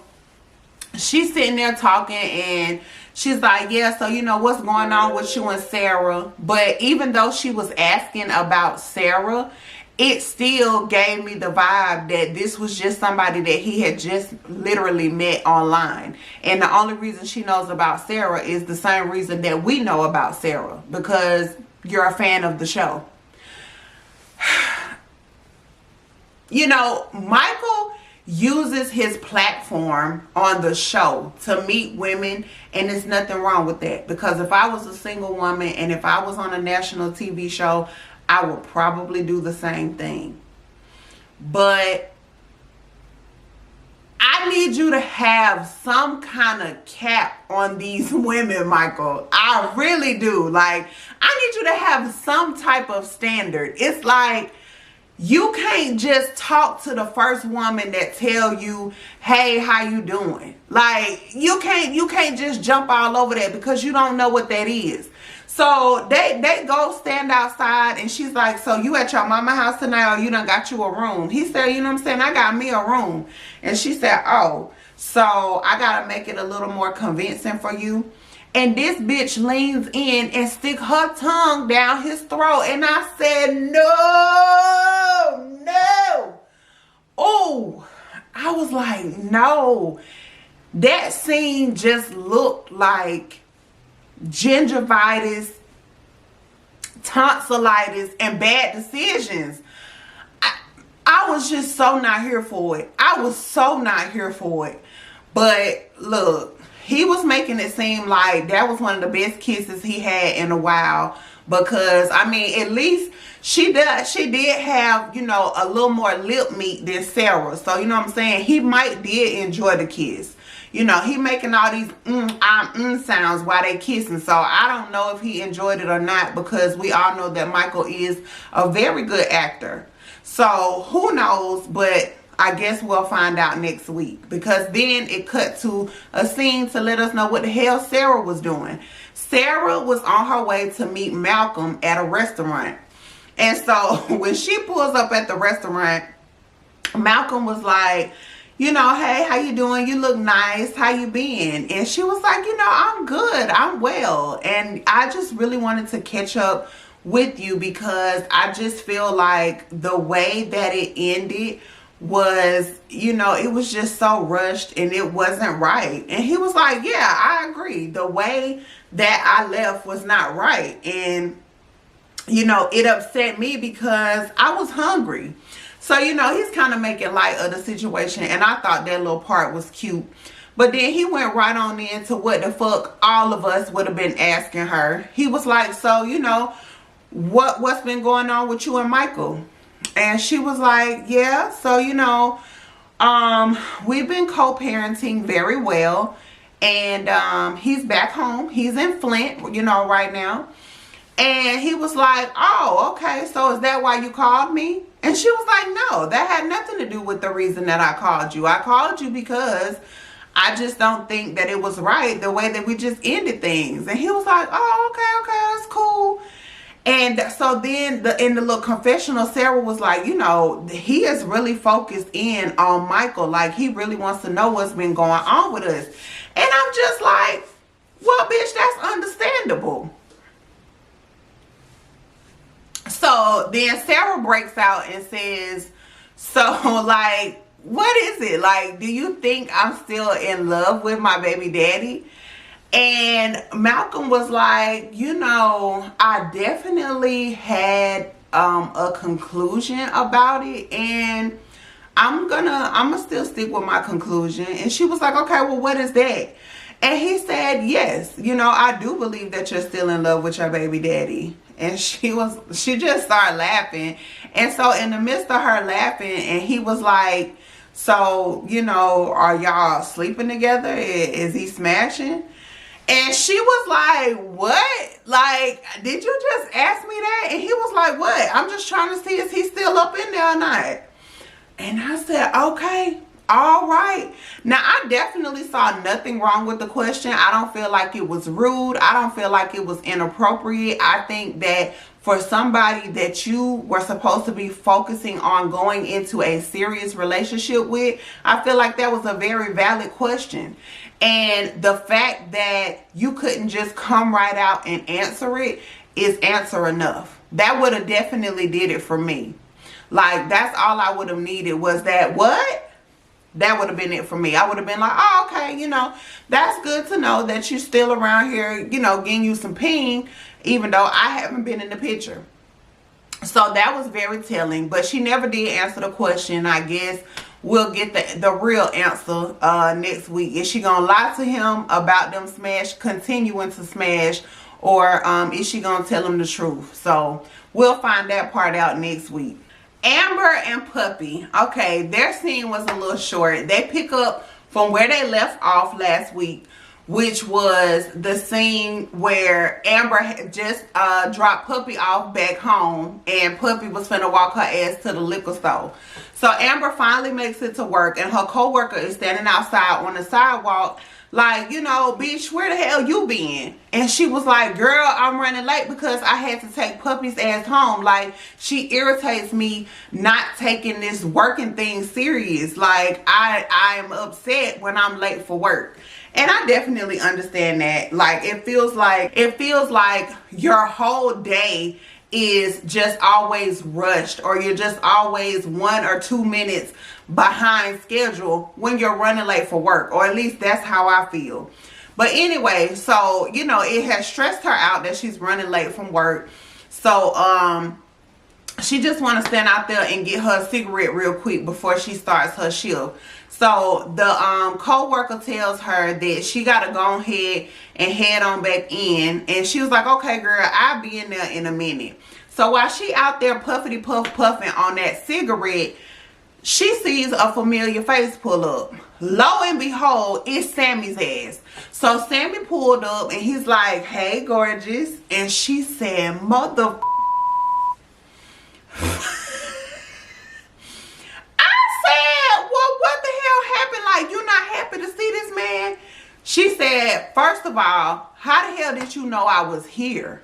she's sitting there talking and she's like, yeah, so you know what's going on with you and Sarah. But even though she was asking about Sarah, it still gave me the vibe that this was just somebody that he had just literally met online. And the only reason she knows about Sarah is the same reason that we know about Sarah, because you're a fan of the show. You know, Michael uses his platform on the show to meet women, and there's nothing wrong with that, because if I was a single woman and if I was on a national TV show, I would probably do the same thing. But I need you to have some kind of cap on these women, Michael. I really do. Like, I need you to have some type of standard. It's like, you can't just talk to the first woman that tell you, hey, how you doing? Like, you can't just jump all over that, because you don't know what that is. So they go stand outside and she's like, so you at your mama house tonight, or you done got you a room? He said, you know what I'm saying, I got me a room. And she said, oh, so I gotta make it a little more convincing for you. And this bitch leans in and stick her tongue down his throat. And I said, no, no. Oh, I was like, no. That scene just looked like gingivitis, tonsillitis, and bad decisions. I was just so not here for it. I was so not here for it. But look, he was making it seem like that was one of the best kisses he had in a while. Because, I mean, at least she did have, you know, a little more lip meat than Sarah. So, you know what I'm saying? He did enjoy the kiss. You know, he making all these sounds while they kissing. So, I don't know if he enjoyed it or not. Because we all know that Michael is a very good actor. So, who knows? But I guess we'll find out next week. Because then it cut to a scene to let us know what the hell Sarah was doing. Sarah was on her way to meet Malcolm at a restaurant. And so when she pulls up at the restaurant, Malcolm was like, you know, hey, how you doing? You look nice. How you been? And she was like, you know, I'm good. I'm well. And I just really wanted to catch up with you because I just feel like the way that it ended was, you know, it was just so rushed and it wasn't right. And he was like, yeah, I agree. The way that I left was not right. And, you know, it upset me because I was hungry. So, you know, he's kind of making light of the situation. And I thought that little part was cute. But then he went right on into what the fuck all of us would have been asking her. He was like, so, you know, what's been going on with you and Michael? And she was like, yeah, so, you know, we've been co-parenting very well. And he's back home. He's in Flint, you know, right now. And he was like, oh, okay, so is that why you called me? And she was like, no, that had nothing to do with the reason that I called you. I called you because I just don't think that it was right the way that we just ended things. And he was like, oh, okay, that's cool. And so then in the little confessional, Sarah was like, you know, he is really focused in on Michael. Like, he really wants to know what's been going on with us. And I'm just like, well, bitch, that's understandable. So then Sarah breaks out and says, so, like, what is it? Like, do you think I'm still in love with my baby daddy? And Malcolm was like, you know, I definitely had a conclusion about it. And I'm gonna still stick with my conclusion. And she was like, okay, well, what is that? And he said, yes, you know, I do believe that you're still in love with your baby daddy. And she just started laughing. And so in the midst of her laughing, and he was like, so, you know, are y'all sleeping together? Is he smashing? And she was like, what? Like, did you just ask me that? And he was like, what? I'm just trying to see if he's still up in there or not. And I said, okay, all right. Now, I definitely saw nothing wrong with the question. I don't feel like it was rude. I don't feel like it was inappropriate. I think that for somebody that you were supposed to be focusing on going into a serious relationship with, I feel like that was a very valid question. And the fact that you couldn't just come right out and answer it is answer enough. That would have definitely did it for me. Like, that's all I would have needed was that, what? That would have been it for me. I would have been like, oh, okay, you know, that's good to know that you're still around here, you know, getting you some ping, even though I haven't been in the picture. So that was very telling. But she never did answer the question. I guess we'll get the real answer next week. Is she going to lie to him about them continuing to smash? Or is she going to tell him the truth? So we'll find that part out next week. Amber and Puppy. Okay, their scene was a little short. They pick up from where they left off last week, which was the scene where Amber had just dropped Puppy off back home, and Puppy was finna walk her ass to the liquor store. So Amber finally makes it to work, and her co-worker is standing outside on the sidewalk like, you know, bitch, where the hell you been? And she was like, girl, I'm running late because I had to take Puppy's ass home. Like, she irritates me not taking this working thing serious. Like, I am upset when I'm late for work. And I definitely understand that. Like, it feels like your whole day is just always rushed, or you're just always 1 or 2 minutes behind schedule when you're running late for work, or at least that's how I feel. But anyway, so you know, it has stressed her out that she's running late from work. So she just want to stand out there and get her a cigarette real quick before she starts her shift. So the co-worker tells her that she got to go ahead and head on back in. And she was like, okay, girl, I'll be in there in a minute. So while she out there puffity puffing on that cigarette, she sees a familiar face pull up. Lo and behold, it's Sammy's ass. So Sammy pulled up and he's like, hey, gorgeous. And she said, mother... what the hell happened? Like, you're not happy to see this man? She said, first of all, how the hell did you know I was here?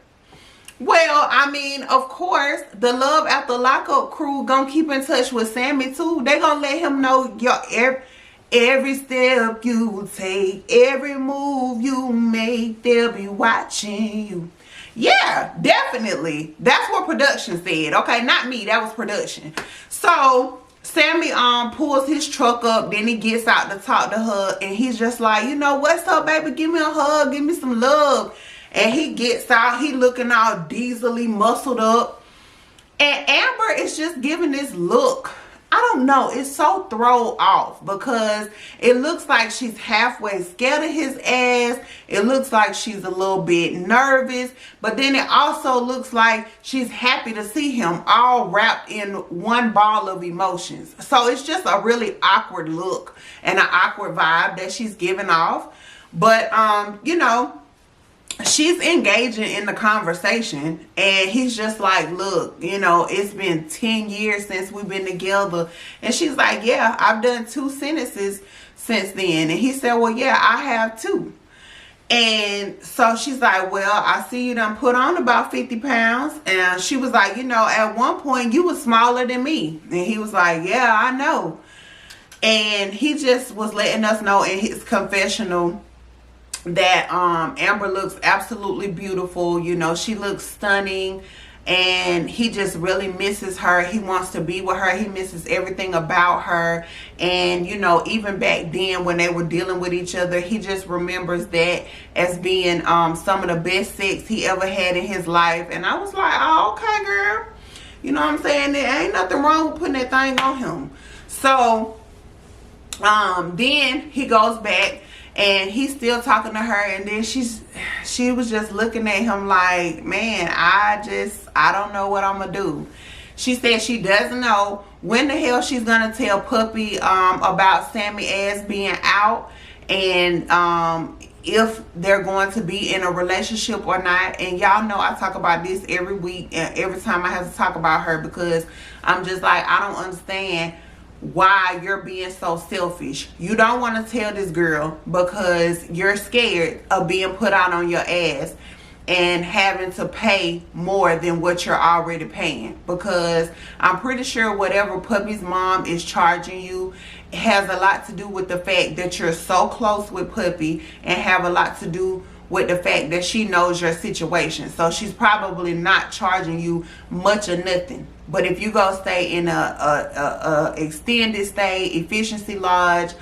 Well, I mean, of course, the Love After Lockup crew gonna keep in touch with Sammy too. They gonna let him know your every step you take, every move you make, they'll be watching you. Yeah, definitely. That's what production said. Okay, not me. That was production. So Sammy pulls his truck up, then he gets out to talk to her, and he's just like, you know, what's up, baby? Give me a hug, give me some love. And he gets out, he looking all diesely muscled up. And Amber is just giving this look. I don't know, it's so thrown off because it looks like she's halfway scared of his ass. It looks like she's a little bit nervous, but then it also looks like she's happy to see him, all wrapped in one ball of emotions. So it's just a really awkward look and an awkward vibe that she's giving off. But you know, she's engaging in the conversation, and he's just like, look, you know, it's been 10 years since we've been together. And she's like, yeah, I've done 2 sentences since then. And he said, well, yeah, I have too. And so she's like, well, I see you done put on about 50 pounds. And she was like, you know, at one point you was smaller than me. And he was like, yeah, I know. And he just was letting us know in his confessional that Amber looks absolutely beautiful. You know, she looks stunning, and he just really misses her. He wants to be with her. He misses everything about her. And you know, even back then when they were dealing with each other, he just remembers that as being some of the best sex he ever had in his life. And I was like, oh, okay, girl, you know what I'm saying? There ain't nothing wrong with putting that thing on him. So then he goes back, and he's still talking to her, and then she was just looking at him like, man, I don't know what I'm gonna do. She said she doesn't know when the hell she's gonna tell Puppy about Sammy ass being out, and if they're going to be in a relationship or not. And y'all know I talk about this every week, and every time I have to talk about her, because I'm just like, I don't understand why you're being so selfish. You don't want to tell this girl because you're scared of being put out on your ass and having to pay more than what you're already paying. Because I'm pretty sure whatever Puppy's mom is charging you has a lot to do with the fact that you're so close with Puppy, and have a lot to do with the fact that she knows your situation. So she's probably not charging you much or nothing. But if you go stay in a extended stay, efficiency lodge,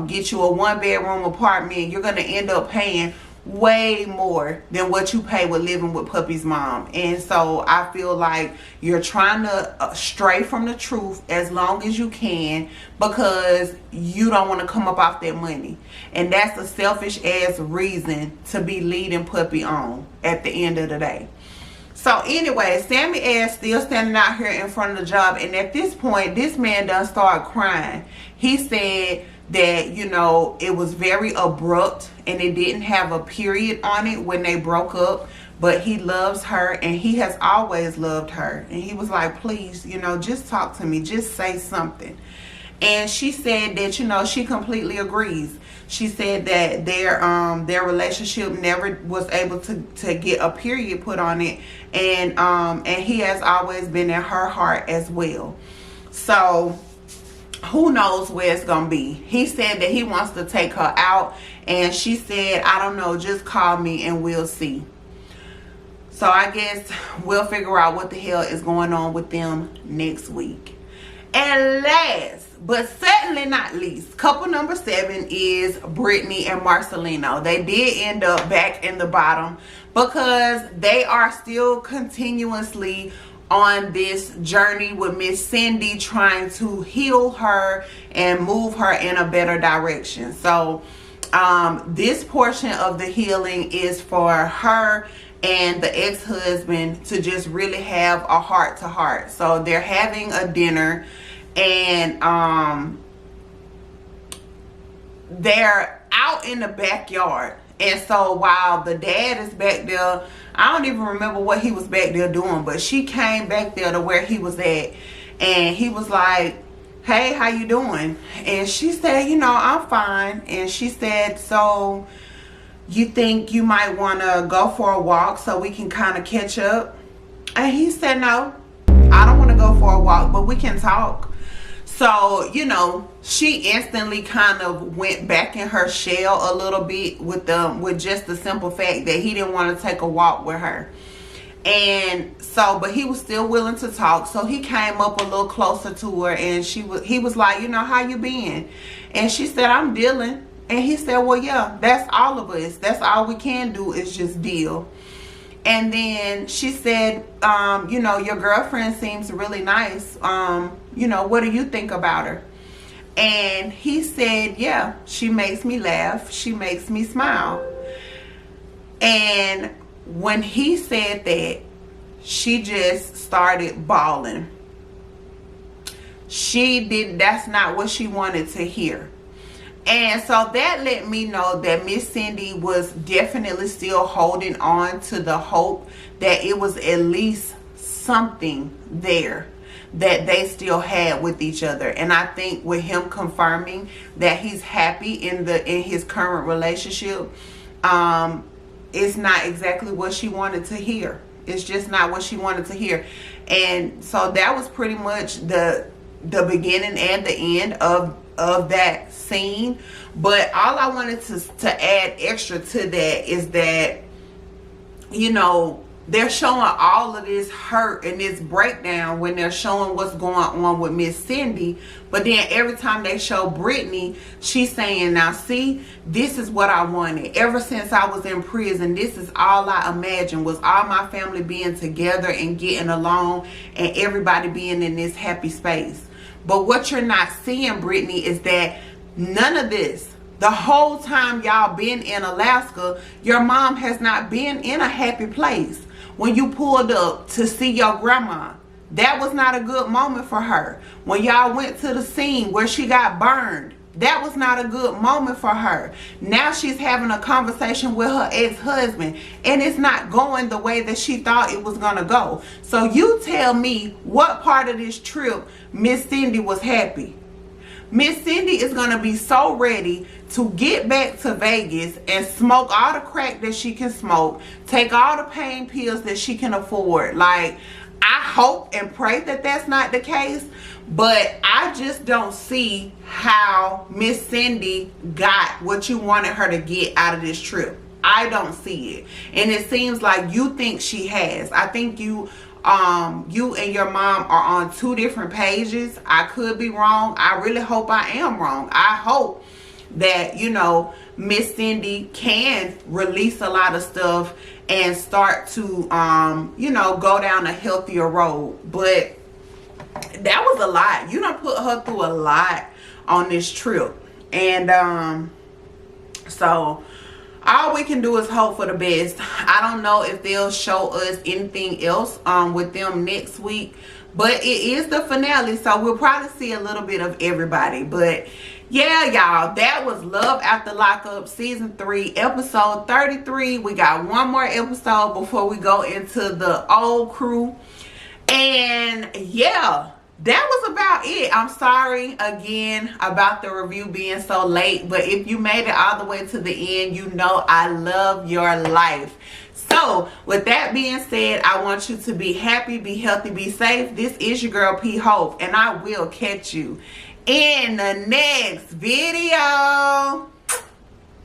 get you a 1-bedroom apartment, you're going to end up paying way more than what you pay with living with Puppy's mom. And so I feel like you're trying to stray from the truth as long as you can, because you don't want to come up off that money. And that's a selfish ass reason to be leading Puppy on at the end of the day. So anyway, Sammy ass still standing out here in front of the job, and at this point this man done started crying. He said that, you know, it was very abrupt and it didn't have a period on it when they broke up, but he loves her and he has always loved her. And he was like, please, you know, just talk to me, just say something. And she said that, you know, she completely agrees. She said that their relationship never was able to get a period put on it, and he has always been in her heart as well. So who knows where it's gonna be. He said that he wants to take her out, and she said, I don't know, just call me and we'll see. So I guess we'll figure out what the hell is going on with them next week. And last but certainly not least, couple number 7 is Brittany and Marcelino. They did end up back in the bottom because they are still continuously on this journey with Miss Cindy, trying to heal her and move her in a better direction. So this portion of the healing is for her and the ex-husband to just really have a heart-to-heart. So they're having a dinner, and they're out in the backyard. And so while the dad is back there, I don't even remember what he was back there doing, but she came back there to where he was at, and he was like, hey, how you doing? And she said, you know, I'm fine. And she said, so you think you might want to go for a walk so we can kind of catch up? And he said, no, I don't want to go for a walk, but we can talk. So, you know, she instantly kind of went back in her shell a little bit with just the simple fact that he didn't want to take a walk with her. And so, but he was still willing to talk. So he came up a little closer to her, and he was like, you know, how you been? And she said, I'm dealing. And he said, well, yeah, that's all of us. That's all we can do is just deal. And then she said, you know, your girlfriend seems really nice. You know, what do you think about her? And he said, yeah, she makes me laugh. She makes me smile. And when he said that, she just started bawling. That's not what she wanted to hear. And so that let me know that Miss Cindy was definitely still holding on to the hope that it was at least something there that they still had with each other. And I think with him confirming that he's happy in his current relationship, it's not exactly what she wanted to hear. It's just not what she wanted to hear. And so that was pretty much the beginning and the end of that scene. But all I wanted to add extra to that is that, you know, they're showing all of this hurt and this breakdown when they're showing what's going on with Miss Cindy. But then every time they show Brittany, she's saying, now see, this is what I wanted. Ever since I was in prison, this is all I imagined, was all my family being together and getting along and everybody being in this happy space. But what you're not seeing, Brittany, is that none of this, the whole time y'all been in Alaska, your mom has not been in a happy place. When you pulled up to see your grandma, that was not a good moment for her. When y'all went to the scene where she got burned, that was not a good moment for her. Now she's having a conversation with her ex-husband, and it's not going the way that she thought it was gonna go. So you tell me what part of this trip Miss Cindy was happy. Miss Cindy is going to be so ready to get back to Vegas and smoke all the crack that she can smoke, take all the pain pills that she can afford. Like, I hope and pray that that's not the case, but I just don't see how Miss Cindy got what you wanted her to get out of this trip. I don't see it. And it seems like you think she has. I think you and your mom are on two different pages. I could be wrong. I really hope I am wrong. I hope that, you know, Miss Cindy can release a lot of stuff and start to, you know, go down a healthier road. But that was a lot. You done put her through a lot on this trip. And so all we can do is hope for the best. I don't know if they'll show us anything else with them next week, but it is the finale, so we'll probably see a little bit of everybody. But Yeah, y'all, that was Love After Lockup season 3 episode 33. We got one more episode before we go into the old crew. And yeah, that was about it. I'm sorry again about the review being so late, but if you made it all the way to the end, you know I love your life. So with that being said, I want you to be happy, be healthy, be safe. This is your girl P Hope, and I will catch you in the next video.